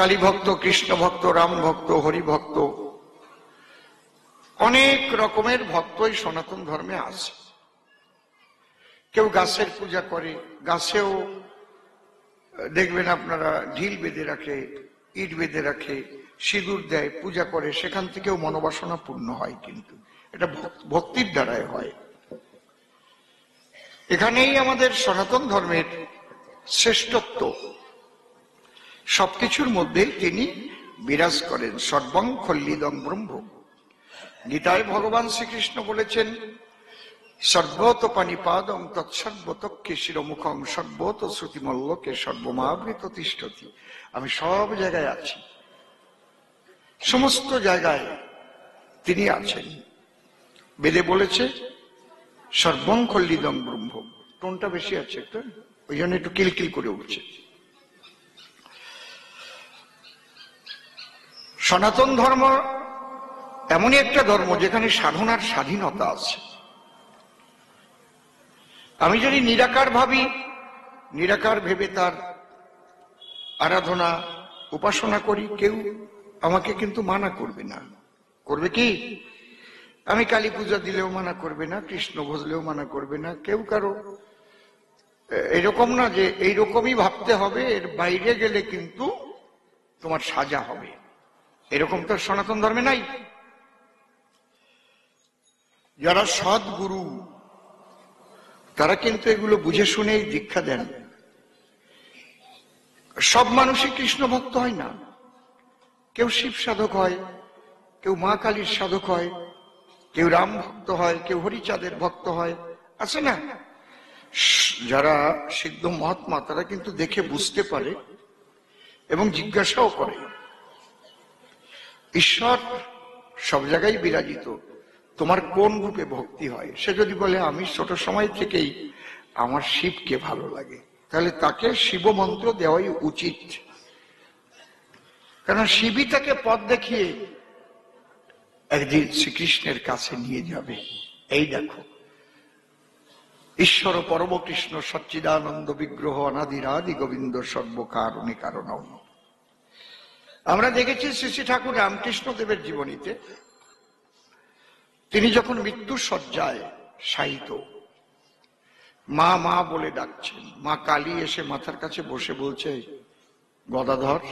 কালী ভক্ত, কৃষ্ণ ভক্ত, রাম ভক্ত, হরি ভক্ত, অনেক রকমের ভক্তই সনাতন ধর্মে আছে। কেউ গাছের পূজা করে, গাছেও দেখবেন আপনারা ঢিল বেঁধে রাখে, ইট বেঁধে রাখে, সিঁদুর দেয়, পূজা করে, সেখান থেকেও মনোবাসনা পূর্ণ হয়। কিন্তু এটা ভক্তির দ্বারাই হয়। এখানেই আমাদের সনাতন ধর্মের শ্রেষ্ঠত্ব। সবকিছুর মধ্যেই তিনি বিরাজ করেন। সর্বং খল্লিদং ব্রহ্ম। গীতায় ভগবান শ্রীকৃষ্ণ বলেছেন, সর্বত পানিপাদং তৎসর্বতক্ষে শিরমুখং সর্বত শ্রুতিমল্লকে সর্বমাবৃত তিষ্ঠতি। আমি সব জায়গায় আছি, সমস্ত জায়গায় তিনি আছেন। বেদে বলেছে সর্বং খল্লিদং ব্রহ্ম। টোনটা বেশি আছে একটা, ওই জন্য একটু কিলকিল করে উঠছে। সনাতন ধর্ম এমনই একটা ধর্ম যেখানে সাধনার স্বাধীনতা আছে। আমি যদি নিরাকার ভাবি, নিরাকার ভেবে তার আরাধনা উপাসনা করি, কেউ আমাকে কিন্তু মানা করবে না। করবে কি? আমি কালী পূজা দিলেও মানা করবে না, কৃষ্ণ ভজলেও মানা করবে না কেউ কারো। এরকম না যে এইরকমই ভাবতে হবে, এর বাইরে গেলে কিন্তু তোমার সাজা হবে, এরকম তো সনাতন ধর্মে নাই। যারা সদ্গুরু তারা কিন্তু এগুলো বুঝে শুনেই দীক্ষা দেন। সব মানুষই কৃষ্ণ ভক্ত হয় না, কেউ শিব সাধক হয়, কেউ মা কালীর সাধক হয়, কেউ রাম ভক্ত হয়, কেউ হরিচাঁদের ভক্ত হয়, আছে না? যারা সিদ্ধ মহাত্মা তারা কিন্তু দেখে বুঝতে পারে এবং জিজ্ঞাসাও করে। ঈশ্বর সব জায়গায় বিরাজিত, তোমার কোন রূপে ভক্তি হয়? সে যদি বলে আমি ছোট সময় থেকেই আমার শিবকে ভালো লাগে, তাহলে তাকে শিব মন্ত্র দেওয়াই উচিত। কারণ শিবই তাকে পথ দেখিয়ে একদিন শ্রীকৃষ্ণের কাছে নিয়ে যাবে। এই দেখো, ঈশ্বর পরম কৃষ্ণ সচ্চিদানন্দ বিগ্রহ অনাদিরাদি গোবিন্দ সর্বকারণে কারণ। আমরা দেখেছি শ্রী শ্রী ঠাকুর রামকৃষ্ণ দেবের জীবনীতে, তিনি যখন মৃত্যুর শয্যায় শায়িত, মা মা বলে ডাকছেন, মা কালী এসে মাথার কাছে বসে বলছে, গদাধর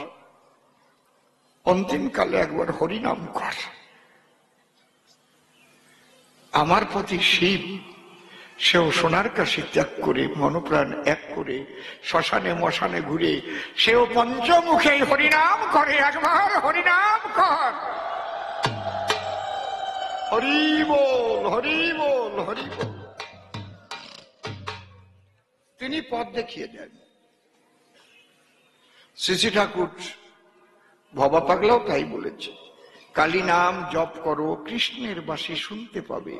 অন্তিম কালে একবার হরিনাম কর। আমার প্রতি শিব, সেও সোনার কাশি ত্যাগ করে মনপ্রাণ এক করে শ্মশানে মশানে ঘুরে সেও পঞ্চমুখে হরিনাম করে। একবার হরিনাম কর। হরি বল, হরি বল, হরি বল। তিনি পথ দেখিয়ে দেন। শ্রী শ্রী ঠাকুর ভবা পাগলাও তাই বলেছে, কালী নাম জপ করো, কৃষ্ণের বাসি শুনতে পাবে।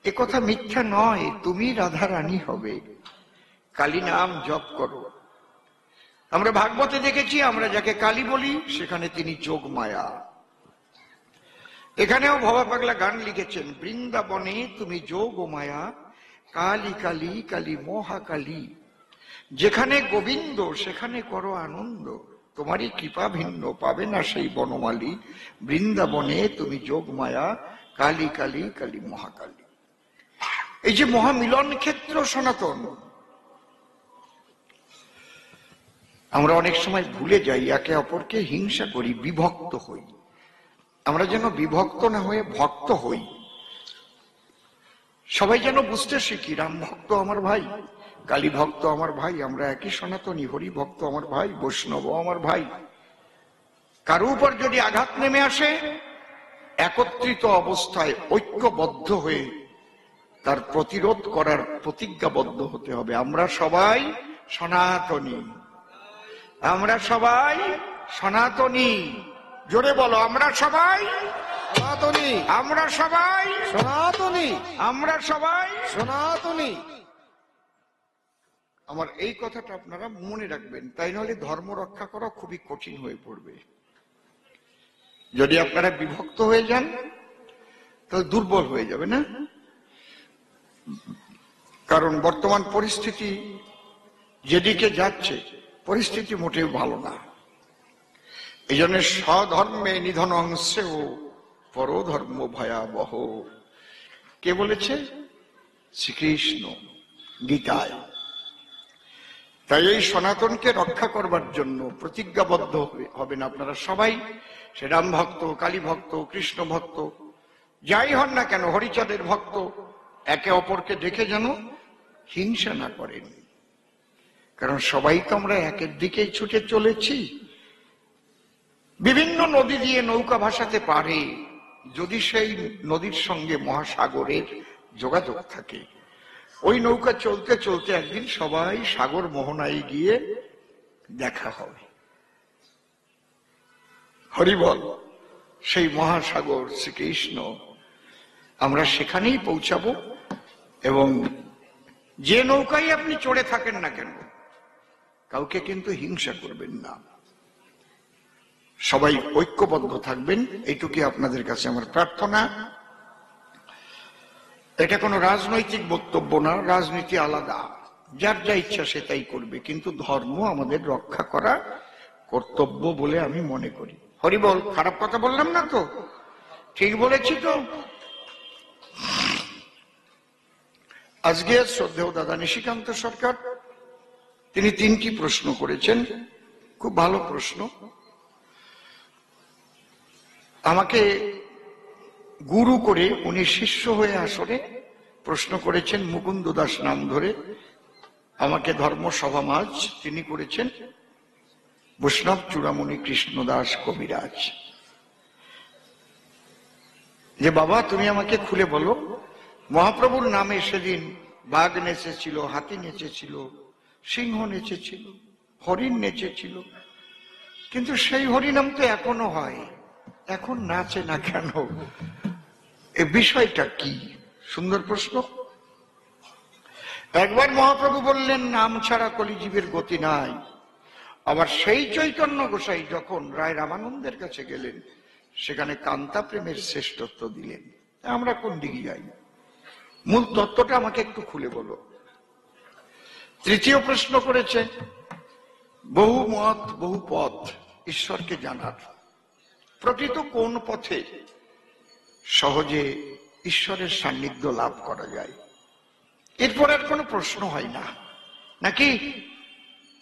এ কথা মিথ্যা নয়, তুমি রাধা রানী হবে। কালী নাম জপ করো। আমরা ভাগবতে দেখেছি, আমরা যাকে কালী বলি সেখানে তিনি যোগ মায়া। এখানেও ভবা পাগলা গান লিখেছেন, বৃন্দাবনে তুমি যোগ ও মায়া, কালী কালী কালী মহাকালী। যেখানে গোবিন্দ সেখানে করো আনন্দ, তোমারই কৃপা ভিন্ন পাবে না সেই বনমালী। বৃন্দাবনে তুমি যোগ মায়া, কালী কালী কালী মহাকালী। এই যে মহামিলন ক্ষেত্র সনাতন, আমরা অনেক সময় ভুলে যাই, একে অপরকে হিংসা করি, বিভক্ত হই। আমরা যেন বিভক্ত না হয়ে ভক্ত হই। সবাই যেন বুঝতে শিখি, রাম ভক্ত আমার ভাই, কালী ভক্ত আমার ভাই, আমরা একই সনাতনী, হরি ভক্ত আমার ভাই, বৈষ্ণব আমার ভাই। কারো উপর যদি আঘাত নেমে আসে, একত্রিত অবস্থায় ঐক্যবদ্ধ হয়ে তার প্রতিরোধ করার প্রতিজ্ঞাবদ্ধ হতে হবে। আমরা সবাই সনাতনী, আমরা সবাই সনাতনী। জোরে বলো, আমরা সবাই সনাতনী, আমরা সবাই সনাতনী, আমরা সবাই সনাতনী। আমার এই কথাটা আপনারা মনে রাখবেন, তাই নাহলে ধর্ম রক্ষা করা খুবই কঠিন হয়ে পড়বে। যদি আপনারা বিভক্ত হয়ে যান তাহলে দুর্বল হয়ে যাবে না? কারণ বর্তমান পরিস্থিতি যেদিকে যাচ্ছে, পরিস্থিতি মোটেও ভালো না। এই জন্য স্বধর্মে নিধন অংশেও পরধর্ম ভয়াবহ। কে বলেছে? শ্রীকৃষ্ণ গীতায়। তাই এই সনাতনকে রক্ষা করবার জন্য প্রতিজ্ঞাবদ্ধ হবেন আপনারা সবাই। সে রাম ভক্ত, কালী ভক্ত, কৃষ্ণ ভক্ত, যাই হন না কেন, হরিচাঁদের ভক্ত, একে অপরকে দেখে যেন হিংসা না করেন। কারণ সবাই তো আমরা একের দিকেই ছুটে চলেছি। বিভিন্ন নদী দিয়ে নৌকা ভাসাতে পারে যদি সেই নদীর সঙ্গে মহাসাগরের যোগাযোগ থাকে। ওই নৌকা চলতে চলতে একদিন সবাই সাগর মোহনায় গিয়ে দেখা হবে। হরিবল, সেই মহাসাগর শ্রীকৃষ্ণ, আমরা সেখানেই পৌঁছাবো। এবং যে নৌকায় আপনি চড়ে থাকেন না কেন, কাউকে কিন্তু হিংসা করবেন না, সবাই ঐক্যবদ্ধ থাকবেন, এইটুকুই আপনাদের কাছে আমার প্রার্থনা। এটা কোনো রাজনৈতিক বক্তব্য না, রাজনীতি আলাদা, যার যা ইচ্ছা সে তাই করবে, কিন্তু ধর্ম আমাদের রক্ষা করা কর্তব্য বলে আমি মনে করি। হরিবল, খারাপ কথা বললাম না তো? ঠিক বলেছি তো? আজকে শ্রদ্ধেয় দাদা নিশিকান্ত সরকার, তিনি 3টি প্রশ্ন করেছেন, খুব ভালো প্রশ্ন। আমাকে গুরু করে উনি শিষ্য হয়ে আসরে প্রশ্ন করেছেন মুকুন্দ দাস নাম ধরে। আমাকে ধর্মসভা মাঝ তিনি করেছেন বৈষ্ণব চূড়ামণি কৃষ্ণদাস কবিরাজ, যে বাবা তুমি আমাকে খুলে বলো, মহাপ্রভুর নামে সেদিন বাঘ নেচেছিল, হাতি নেচেছিল, সিংহ নেচেছিল, হরিণ নেচেছিল, কিন্তু সেই হরিনাম তো এখনো হয়, এখন নাচে না কেন? এ বিষয়টা কি? সুন্দর প্রশ্ন। একবার মহাপ্রভু বললেন নাম ছাড়া কলিজীবের গতি নাই। আবার সেই চৈতন্য গোসাই যখন রায় রামানন্দের কাছে গেলেন, সেখানে কান্তা প্রেমের শ্রেষ্ঠত্ব দিলেন। আমরা কোন দিকে যাই? মূল তত্ত্বটা আমাকে একটু খুলে বলো। 3য় প্রশ্ন করেছে বহু মত বহু পথ ঈশ্বরকে জানার, প্রকৃত কোন পথে সহজে ঈশ্বরের সান্নিধ্য লাভ করা যায়? এরপর আর কোনো প্রশ্ন হয় না নাকি?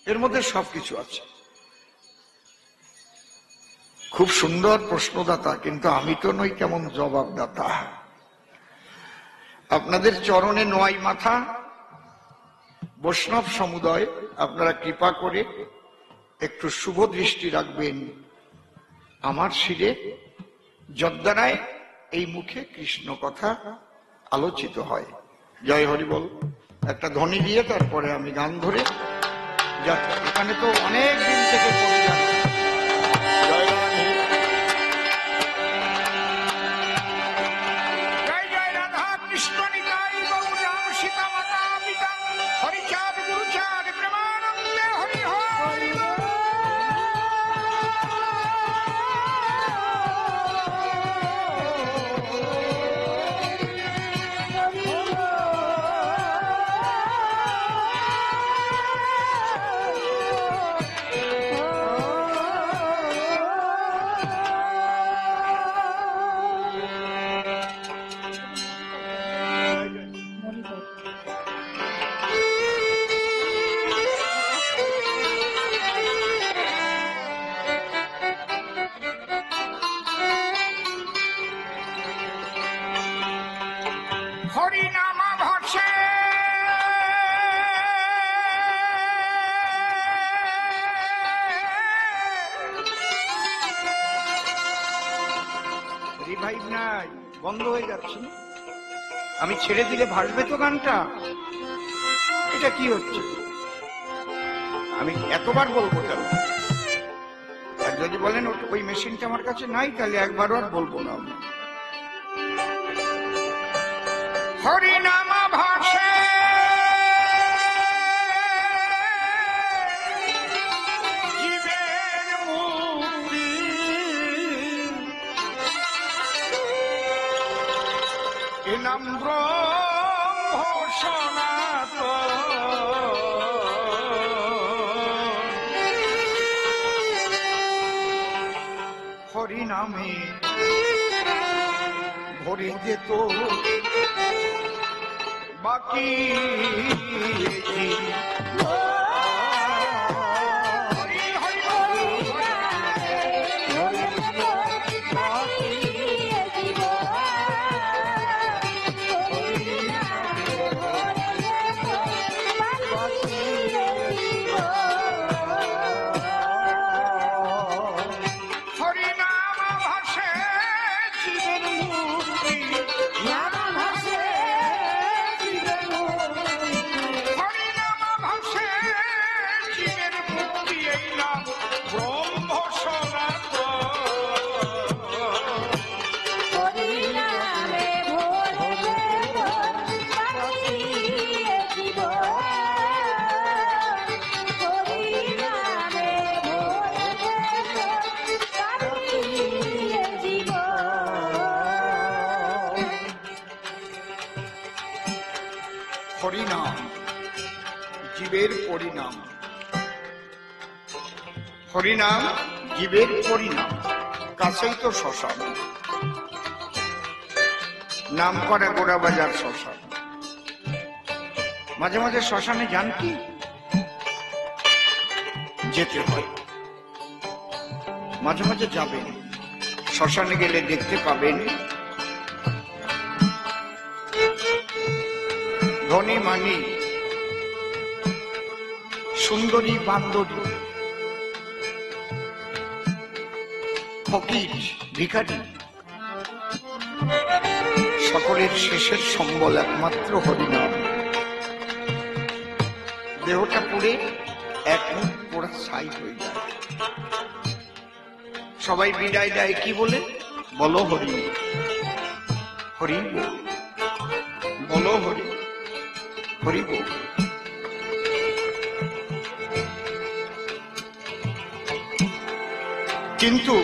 এর মধ্যে সবকিছু আছে। খুব সুন্দর প্রশ্নদাতা, কিন্তু আমি তো নই কেমন জবাবদাতা। আপনাদের চরণে নোয়াই মাথা, বৈষ্ণব সমুদয়, আপনারা কৃপা করে একটু শুভ দৃষ্টি রাখবেন আমার শিরে, যদ্বারায় এই মুখে কৃষ্ণ কথা আলোচিত হয়। জয় হরি বল। একটা ধ্বনি দিয়ে তারপরে আমি গান ধরে যাচ্ছি। এখানে তো অনেক দিন থেকে পড়ে যাচ্ছে। জয় রাধে, জয় জয় রাধা কৃষ্ণ নিতাই গৌর রাম সীতা মাতা পিতা হরিচাঁদ গুরুচাঁদ প্রেমানন্দে হরি হরি। হরিনামা ভাসে রিভাইভ নাই, বন্ধ হয়ে যাচ্ছে। আমি ছেড়ে দিলে ভাসবে তো গানটা? এটা কি হচ্ছে? আমি এতবার বলবো কেন? যদি বলেন ওই মেশিনটা আমার কাছে নাই, তাহলে একবারও আর বলবো না আমি। হরিনামা ভাসে জীবের মুক্তি, এ নাম ব্রহ্ম সনাতন। নামে ভরে যেত বাকি হরিনাম জীবের পরিণাম, হরিনাম জীবের পরিণাম। কাছেই তো শ্মশান, নাম করে গোড়াবাজার শ্মশান। মাঝে মাঝে শ্মশানে যান কি? যেতে হয়, মাঝে মাঝে যাবেন। শ্মশানে গেলে দেখতে পাবেন ধনী মানি, সুন্দরী বান্দরী, ফকির ভিখারি, সকলের শেষের সম্বল একমাত্র হরিনাম। দেহটা পুড়ে এক মুখ পোড়া ছাই হয়ে যায়। সবাই বিদায় দেয় কি বলে? বলো হরি, হরি বল, বলো হরি, হরি বল। কিন্তু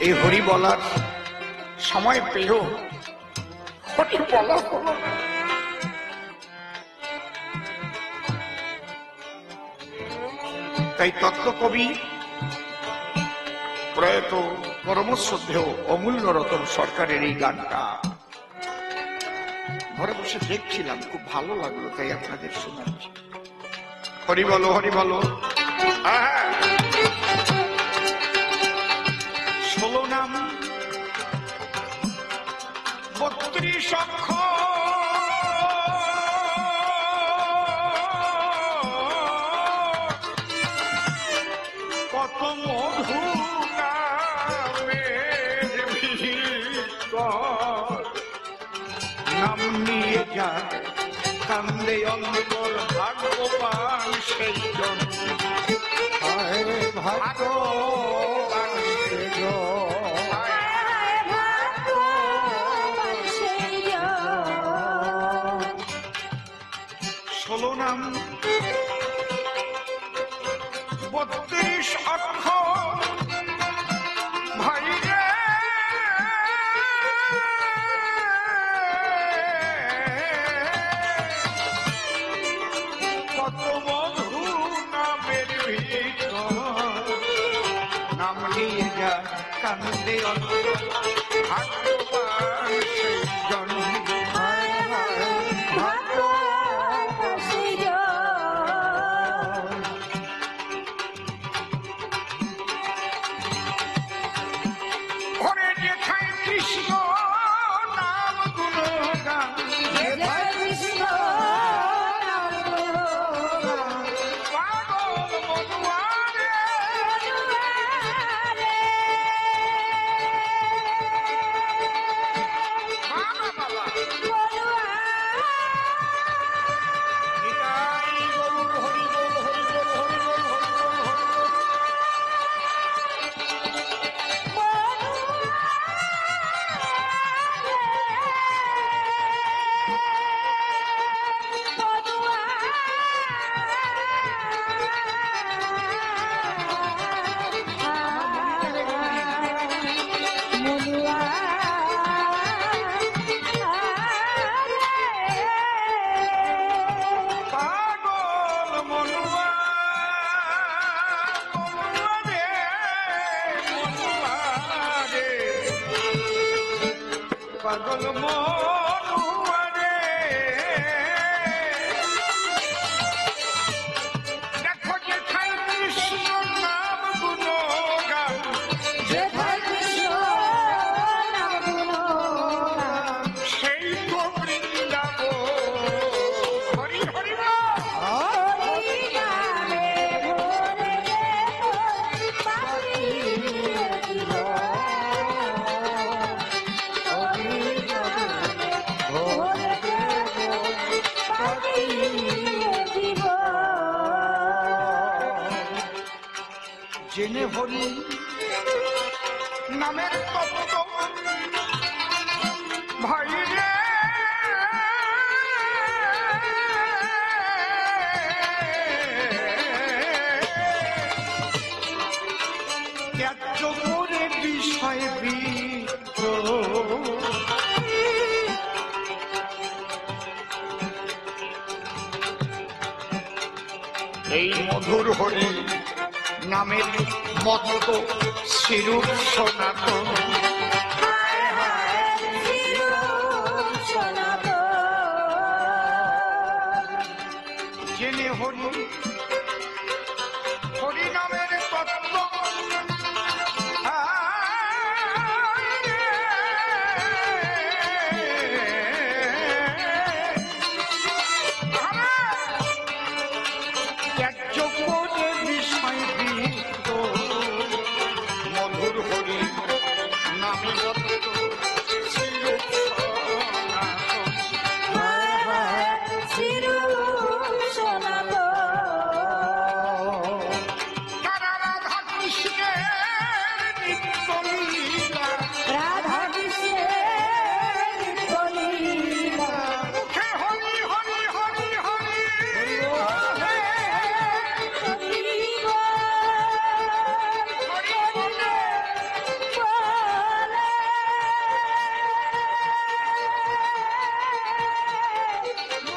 এই হরি বলার সময় পেয়েও হরি বলা হলো না। তাই তত্ত্বকবি প্রয়াত পরমশ্রদ্ধেয় অমূল্য রতন সরকারের এই গানটা ঘরে বসে দেখছিলাম, খুব ভালো লাগলো, তাই আপনাদের শোনাচ্ছি। হরি বলো, হরি বলো। 16 নাম 32 অক্ষর, কত মধু নামের ভিতর, নাম নিয়ে যায় কান্দে অন্তর, ভাগ্যবান সেই জন, ভাগ্যবান সেই জন। 16 নাম 32 অক্ষর, ভাই রে কত মধু নামের ভিতর, নাম নিয়ে যা কান্দে অন্তর, ভাগ্যবান সেই জন, ভাগ্যবান সেই জন। ঘরে যেথায় কৃষ্ণ নাম গুণগান, যেথায় কৃষ্ণ নাম গুণগান, পাগল মনুয়ারে পাগল মনুয়ারে দেখো যেথায় কৃষ্ণ নাম গুণগান, যেথায় কৃষ্ণ নাম গুণগান, সেই তো বৃন্দাবন। হরি হরি বল। হরি নামে ভরে দেব পাখির জীবন। হরি নামে ভরে দেব পাখির জীবন। জেনে হরি নামের তত্ত্ব ভাই রে ত্যায্য করে বিষয় বৃত্ত। এই মধুর হরি নামের মত্ত শিরূপ সনাতন। হায় হায় শিরূপ সনাতন। জেনে হরি হরি নামের তত্ত্ব ত্যায্য করে বিষয় বৃত্ত। মধুর হরি নামে তত্ত্ব শিরূপ সনাতন। হায় হায় শিরূপ সনাতন। তারা রাধা কৃষ্ণের নিত্য লীলা, রাধা কৃষ্ণের নিত্যলীলা। মুখে হরি হরি হরি হরি হরি বল, হরি বলে। বলে।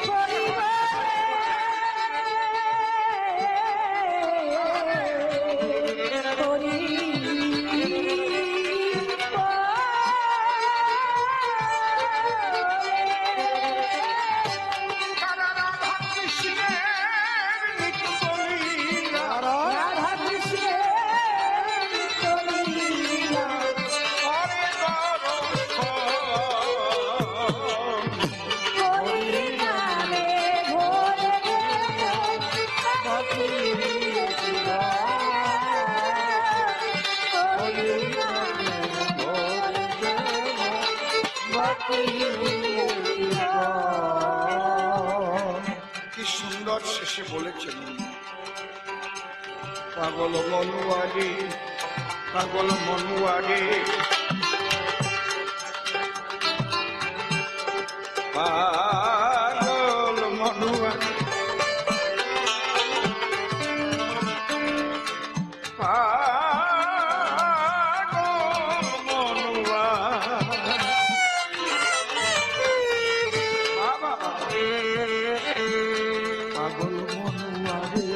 হরি বল, তারা রাধা কৃষ্ণের নিত্য লীলা, রাধা কৃষ্ণের নিত্যলীলা। করে দর্শন। হরি নামে ভরে দেব পাখির জীবন। হরি নামে ভরে দেব পাখির জীবন। কি সুন্দর শেষে বলেছেন, পাগল মনুয়ারে পাগল মনুয়ারে পাগল মনুয়ারে পাগল মনুয়ারে। বাবা পাগল মনুয়ারে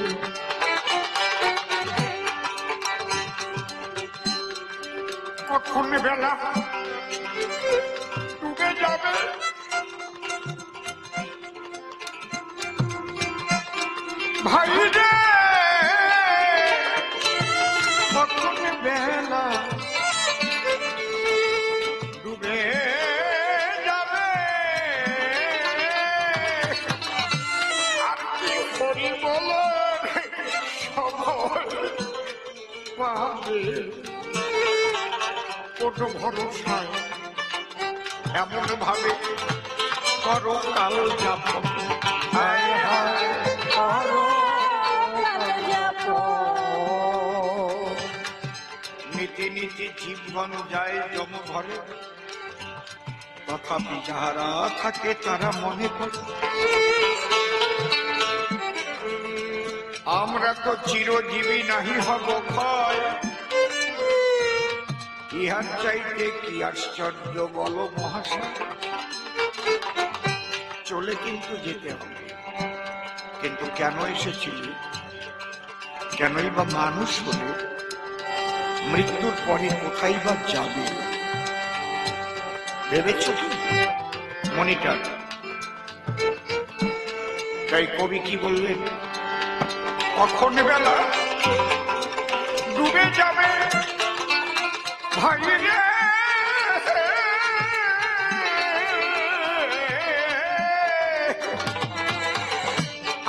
কখন বেলা ডুবে যাবে, ভাই রে কখন বেলা ডুবে যাবে। আর কি করি বলো সময় পাবে কোন ভরসায় এমন ভাবে করো কাল যাব। হায় হায় করো নীতি নীতি জীবন যায় জম ঘরে, তথাপি যাহারা থাকে তারা মনে করে আমরা তো চিরজীবী নাহি হব ক্ষয়। ইহার চাইতে কি আশ্চর্য বলো মহাশয়। চলে কিন্তু যেতে হবে, কিন্তু কেন এসেছিলি, কেনই বা মানুষ হলে, মৃত্যুর পরে কোথায় বা যাবে। ভেবেছ কি মনিটর? তাই কবি কি বললেন? কখন বেলা ডুবে যাবে ভাই রে,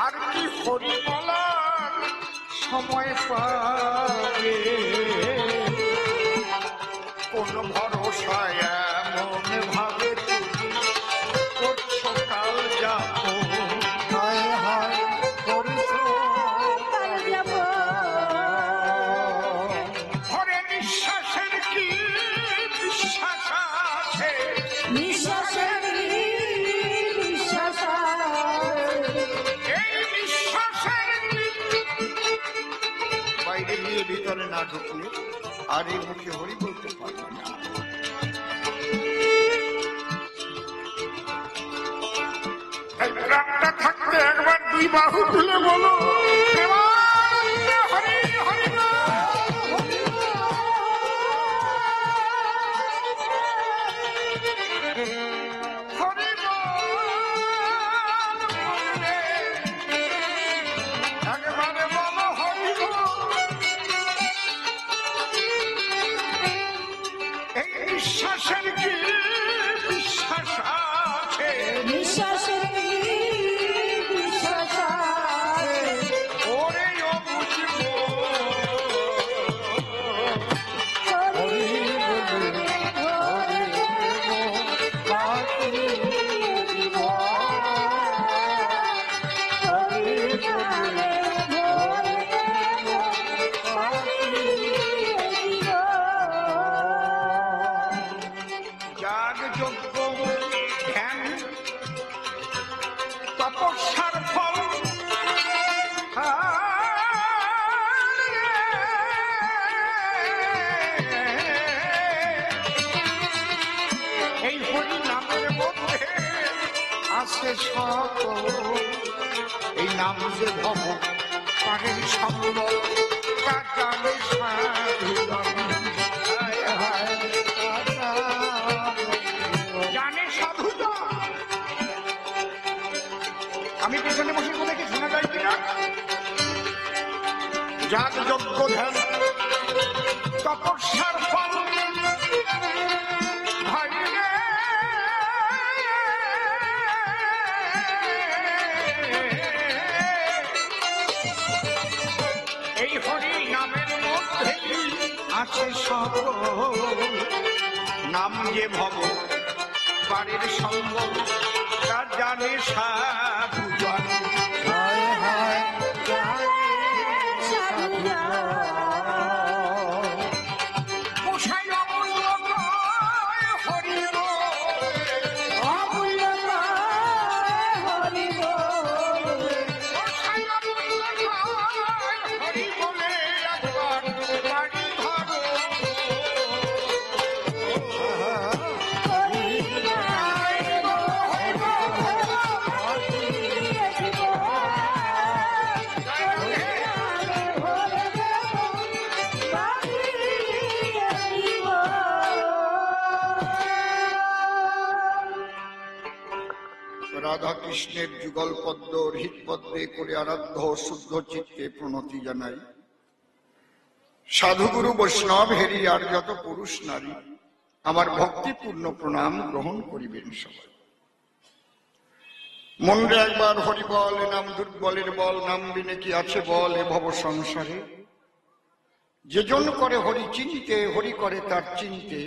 আর কি হরি বলার সময় পাবে? কোন ভরসায় এমন ভাবে তুমি করছো কাল যাবো? হায় হায় করেছো কাল যাব। ঘরে নিঃশ্বাসের কি বিশ্বাস আছে? নিঃশ্বাসের বিশ্বাস আছে। এই বিশ্বাসের কি বাইরে নিয়ে ভিতরে না ঢুকলে আর এই মুখে হরি বলতে পারবে না। এই প্রাণটা থাকতে একবার দুই বাহু তুলে বলো প্রেমানন্দে হরি হরি হরি একবারে বলো হরি এই বিশ্বাসের কি বিশ্বাস আছে? নিঃশ্বাসের বিশ্বাস আছে। ওরে ও বুঝবো হরি বলে হরি বাকি জীবন। হরি বলে হরি বাকি জীবন। যাগ যজ্ঞ ধ্যান তপস্যার ফল এই হরি নামের মধ্যে আছে সকল। এই নাম যে ভব পারের সম্বল কাটালে সাধুগণ। হায় হায় জানে সাধুগণ। আমি পেছনে বসে বলে কি শোনা যায় কিনা? যাগ যজ্ঞ ধ্যান তপস্যার ফল ভাই রে, এই হরি নামের মধ্যে আছে সকল। নাম যে ভব বাড়ির সম্ভব তা জানে সাধুগণ। হায় হায় সাধুগণ। গোসাই অমূল্য নয় হরি বলে, অমূল্য হরি বলে। গোসাই অমূল্য নয় হরি বলে একবার বাড়ি ধরো। হরি নামে ভরে জীবন। হরি নামে ভরে বাকি জীবন। রাধা কৃষ্ণের যুগল পদ্ম হৃদ পদ্মে করে আরাধ্য শুদ্ধ চিত্তে প্রণতি জানাই। সাধুগুরু বৈষ্ণব হেরি আর যত পুরুষ নারী আমার ভক্তিপূর্ণ প্রণাম গ্রহণ করিবেন সবাই। মনরে একবার হরি বল, এ নাম দুর্বলের বল, নাম বিনে কি আছে বল এ ভব সংসারে। যেজন করে হরি চিনতে, হরি করে তার চিনতে,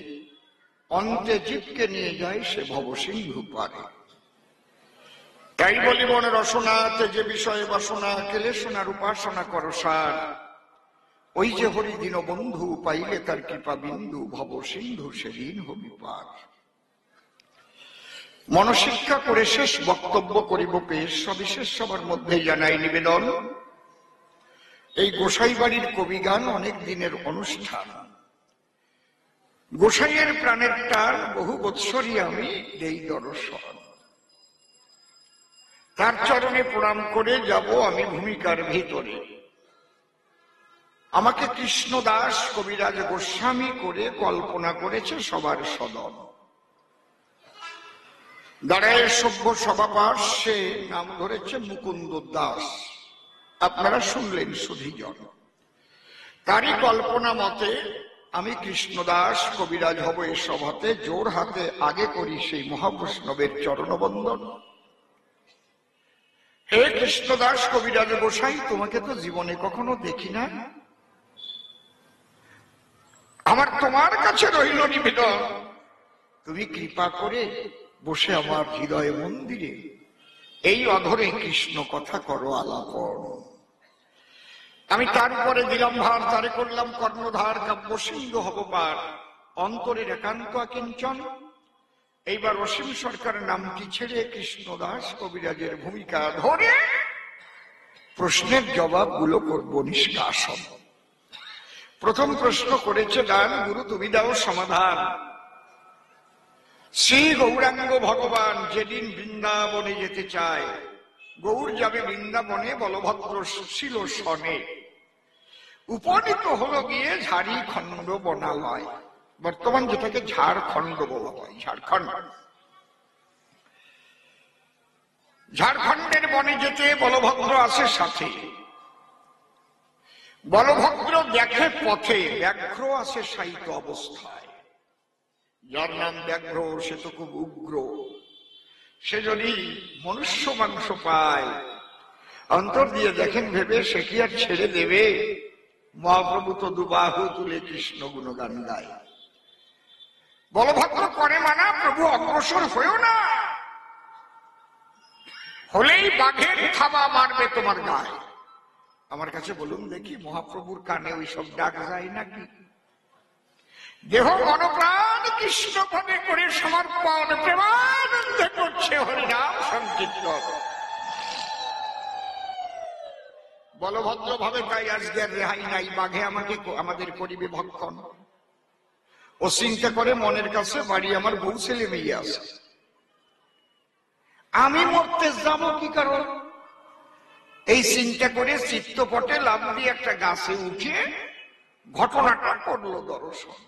অন্তে জীবকে নিয়ে যায় সে ভব সিন্ধু পারে। তাই বলি মনে রসনাতে যে বিষয়ে বাসনা কেলে সোনার উপাসনা করো সার। ওই যে হরি দীন বন্ধু পাইলে তার কৃপা বিন্দু ভব সিন্ধু সেদিন হবি পার। মনশিক্ষা করে শেষ বক্তব্য করিব পেশ, সবিশেষ সবার মধ্যে জানাই নিবেদন। এই গোসাই বাড়ির কবিগান অনেক দিনের অনুষ্ঠান। গোসাইয়ের প্রাণের টান বহু বৎসরই আমি দেই দর্শন। তার চরণে প্রণাম করে যাব আমি ভূমিকার ভিতরে। আমাকে কৃষ্ণদাস কবিরাজ গোস্বামী করে কল্পনা করেছে সবার সদন। দাঁড়ায় সভ্য সভাপাশ, সে নাম ধরেছে মুকুন্দ দাস। আপনারা শুনলেন সুধীজন। তারই কল্পনা মতে আমি কৃষ্ণদাস কবিরাজ হব এই সভাতে, জোর হাতে আগে করি সেই মহাবৈষ্ণবের চরণবন্দন। হে কৃষ্ণদাস কবিরাজ গোসাই, তোমাকে তো জীবনে কখনো দেখি না, আমার তোমার কাছে রইল নিবেদন, তুমি কৃপা করে বসে আমার হৃদয় মন্দিরে এই অধরে কৃষ্ণ কথা করো আলাপন। আমি তার উপরে দিলাম ভার, তারে করলাম কর্ণধার, কাব্য সিন্ধু হব পার, অন্তরের একান্ত কিঞ্চন। এইবার অসীম সরকার নামটি ছেড়ে কৃষ্ণদাস কবিরাজের ভূমিকা ধরে প্রশ্নের জবাবগুলো করব নিষ্কাশন। প্রথম প্রশ্ন করেছে দান, গুরু তুমি দাও সমাধান। শ্রী গৌরাঙ্গ ভগবান যেদিন বৃন্দাবনে যেতে চায়, গৌর যাবে বৃন্দাবনে, বলভদ্র ছিল সনে, উপনীত হলো গিয়ে ঝাড়িখণ্ড বনালয়, বর্তমান যেটাকে ঝাড়খণ্ড বলা হয়, ঝাড়খণ্ড। ঝাড়খণ্ডের বনে যেতে বলভদ্র আসে সাথে। বলভদ্র দেখে পথে ব্যাঘ্র আসে শায়িত অবস্থায়। যার নাম ব্যাঘ্র সে তো খুব উগ্র, সে যদি মনুষ্য মাংস পায় অন্তর দিয়ে দেখেন ভেবে সে কি আর ছেড়ে দেবে? মহাপ্রভু তো দুবাহু তুলে কৃষ্ণ গুণগান গায়। বলভদ্র করে মানা, প্রভু অগ্রসর হয়েও না, হলেই বাঘের থাবা মারবে তোমার গায়ে। আমার কাছে বলুন দেখি, মহাপ্রভুর কানে ওই সব ডাক যায় নাকি? দেহ মনপ্রাণ কৃষ্ণ পদে করে সমর্পণ, প্রেমানন্দে করছে হরিনাম সংকীর্তন। বলভদ্র ভাবে তাই আজকের রেহাই নাই, বাঘে আমাদের করিবে ভক্ষণ। ও চিন্তা করে মনের কাছে বাড়ি আমার বউ ছেলে মেয়ে আছে, আমি মরতে যাবো কি কারণ? এই চিন্তা করে চিত্তপটে লাভ দিয়ে একটা গাছে উঠে ঘটনাটা করলো দর্শন।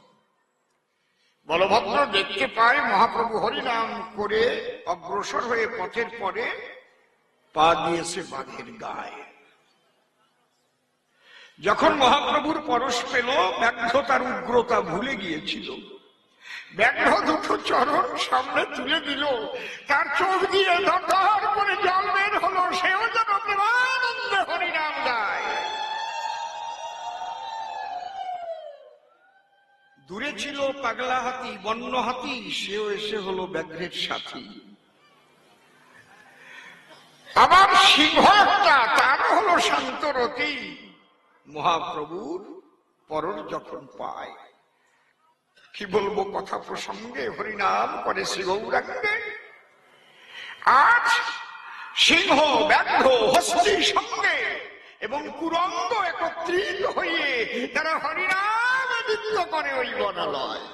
বলভদ্র দেখতে পায় মহাপ্রভু হরিনাম করে অগ্রসর হয়ে পথের পরে পা দিয়েছে বাঘের গায়ে। যখন মহাপ্রভুর পরশ পেল, ব্যাঘ্র তার উগ্রতা ভুলে গিয়েছিল। ব্যাঘ্র দুটো চরণ সামনে তুলে দিল, তার চোখ দিয়ে ধর করে জল বের হলো, সেও যেন প্রেমানন্দে হরিনাম গায়। দূরে ছিল পাগলা হাতি, বন্য হাতি, সেও এসে হলো ব্যাঘ্রের সাথী। আবার সিংহ একটা, তারও হলো শান্তরতি। মহাপ্রভুর পরশ যখন পায়, কি বলবো কথা প্রসঙ্গে, হরিনাম করে শ্রী গৌরাঙ্গে। আজ সিংহ, ব্যাঘ্র, হস্তির সঙ্গে এবং কুরঙ্গ একত্রিত হয়ে তারা হরিনাম নৃত্য করে ওই বনালয়।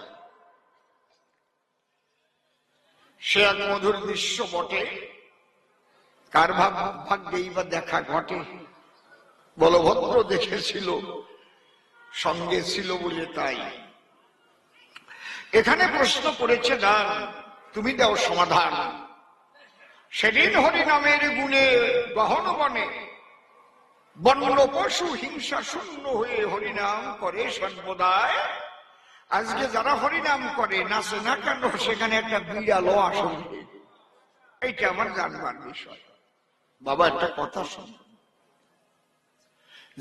সে এক মধুর দৃশ্য বটে, কার ভাগ্যেই বা দেখা ঘটে। বলভদ্র দেখেছিল, সঙ্গে ছিল বলে তাই। এখানে প্রশ্ন করেছে দান, তুমি দাও সমাধান। সেদিন হরিনামের গুণে গহন বনে বন্য পশু হিংসা শূন্য হয়ে হরিনাম করে সর্বদাই। আজকে যারা হরিনাম করে নাচে না কেন, সেখানে একটা বিড়ালও আসবে। এইটা আমার জানবার বিষয়। বাবা একটা কথা শোন,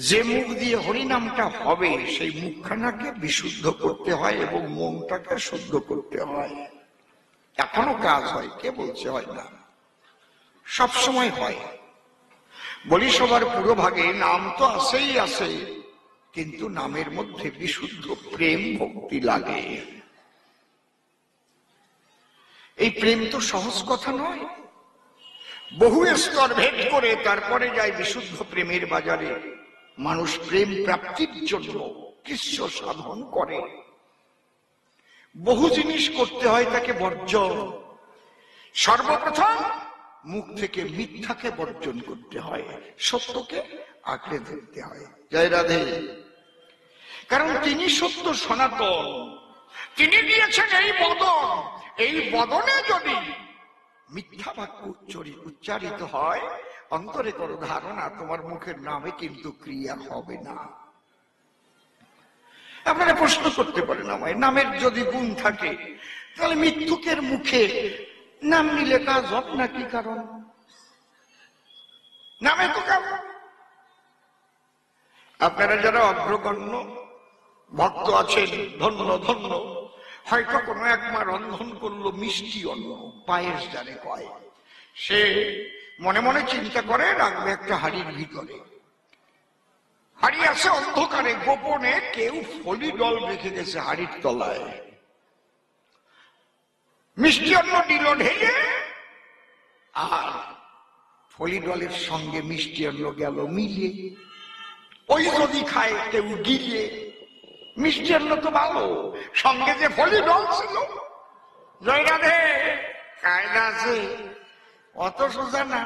যে মুখ দিয়ে হরিনামটা হবে সেই মুখখানাকে বিশুদ্ধ করতে হয় এবং মনটাকে শুদ্ধ করতে হয়। এখনো কাজ হয়, কে বলছে হয় না? সব সময় হয়। বলি সবার পুরো ভাগে নাম তো আসেই আসে, কিন্তু নামের মধ্যে বিশুদ্ধ প্রেম ভক্তি লাগে। এই প্রেম তো সহজ কথা নয়, বহু স্তর ভেদ করে তারপরে যায় বিশুদ্ধ প্রেমের বাজারে। মানুষ প্রেম প্রাপ্তির জন্য কৃষ্ণ সাধন করে, বহু জিনিস করতে হয় তাকে বর্জন। সর্বপ্রথম মুখ থেকে মিথ্যাকে বর্জন করতে হয়, সত্যকে আঁকড়ে ধরতে হয়। জয় রাধে। কারণ তিনি সত্য সনাতন, তিনি দিয়েছেন এই বদন। এই বদনে যদি মিথ্যা বাক্য উচ্চারিত হয়, অন্তরে করো ধারণা, তোমার মুখের নামে কিন্তু ক্রিয়া হবে না। আপনারা প্রশ্ন করতে পারেন আমায়, নামের যদি গুণ থাকে তাহলে মিথ্যুকের মুখে নাম নিলে কাজ হবে না কি কারণ? নামে তো কারণ। আপনারা যারা অগ্রগণ্য ভক্ত আছেন, ধন্য ধন্য, হয়তো কোনো একবার রন্ধন করলো মিষ্টি অন্ন, পায়েস যারে কয়, সে মনে মনে চিন্তা করে রাখবে একটা হাড়ির ভিতরে। হাড়ি আছে অন্ধকারে, গোপনে কেউ ফলি ডল রেখে গেছে হাড়ির তলায়। মিষ্টি অন্ন দিল ঢেলে, আর ফলি ডলের সঙ্গে মিষ্টি অন্ন গেল মিলিয়ে। ওই যদি খায় কেউ গিলিয়ে, মিষ্টি অন্ন তো ভালো, সঙ্গে যে ফলি ডল ছিল। জয় রাধে, কায়দা আছে, অত সোজা না।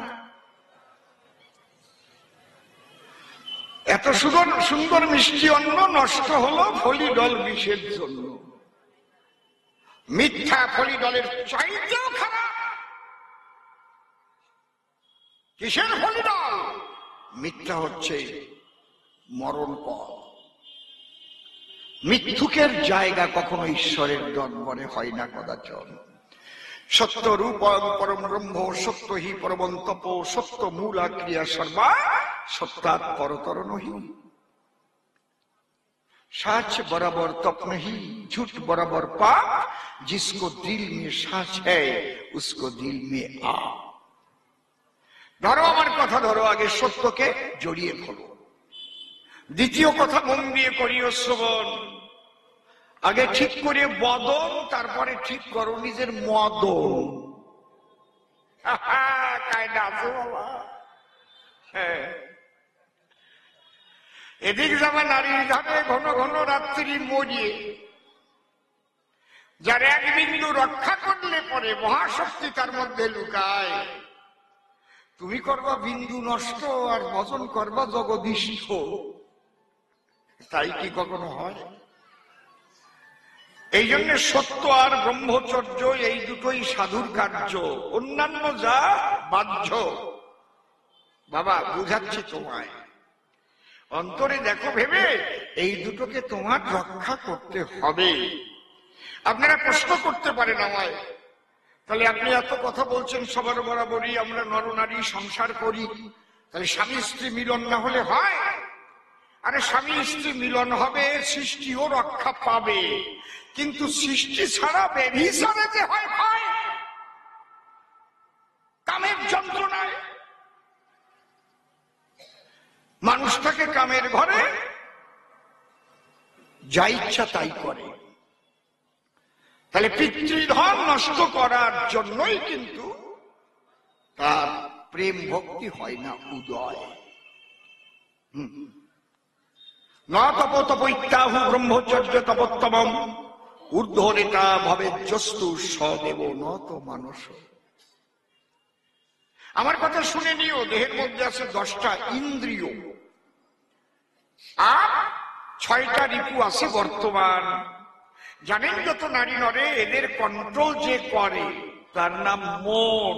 এত সুন্দর সুন্দর মিষ্টি অন্ন নষ্ট হলো ফলি ডল বিষের জন্য। মিথ্যা ফলি ডলের চাইতেও খারাপ। কিসের ফলি ডল? মিথ্যা হচ্ছে মরণ পথ। মিথ্যুকের জায়গা কখনো ঈশ্বরের দরবারে হয় না কদাচন। সত্য রূপং পরম ব্রহ্ম, সত্য হি পরমং তপ, সত্য মূলা ক্রিয়া সর্বা, সত্যাৎ পরতর নহি। सच बराबर तप नहीं, झूठ बराबर पाप, जिसको दिल में सांस है उसको दिल में आ। ধরো আমার কথা ধরো, আগে সত্যকে জড়িয়ে ধরো। দ্বিতীয় কথা মন দিয়ে করিও শ্রবণ। আগে ঠিক করে বদন, তারপরে ঠিক করো নিজের মদন। কায়দা আছে বাবা। হ্যাঁ, এদিক যাবে নারীর ধামে ঘন ঘন রাত্রি মরিয়ে, যার এক বিন্দু রক্ষা করলে পরে মহাশক্তি তার মধ্যে লুকায়। তুমি করবা বিন্দু নষ্ট আর ভজন করবা জগদীষ্ঠ, তাই কি কখনো হয়? এই জন্য সত্য আর ব্রহ্মচর্য এই দুটোই সাধুর কার্য, অন্যান্য যা বাহ্য। বাবা বুঝাচ্ছি তোমায়, অন্তরে দেখো ভেবে, এই দুটোকে তোমার রক্ষা করতে হবে। আপনারা প্রশ্ন করতে পারেন আমায়, তাহলে আপনি এত কথা বলছেন সবার বরাবরই আমরা নরনারী সংসার করি, তাহলে স্বামী স্ত্রী মিলন না হলে হয়? আরে স্বামী স্ত্রী মিলন হবে, সৃষ্টিও রক্ষা পাবে, কিন্তু সৃষ্টি ছাড়া ব্যভিচারে যে হয় হয় কামের যন্ত্রণায়। মানুষটাকে কামের ঘরে যা ইচ্ছা তাই করে। তাহলে পিতৃধন নষ্ট করার জন্যই কিন্তু তার প্রেম ভক্তি হয় না উদয়। ন তপ তপৈত্যাহু ব্রহ্মচর্য তপোত্তমম, ঊর্ধ্বরেতা ভবেজ্জস্তু সদেব নত মানস। আমার কথা শুনে নিও, দেহের মধ্যে আছে 10টা ইন্দ্রিয় আর 6টা রিপু আছে বর্তমান। জানেন যত নারী নরে এদের কন্ট্রোল যে করে তার নাম মন।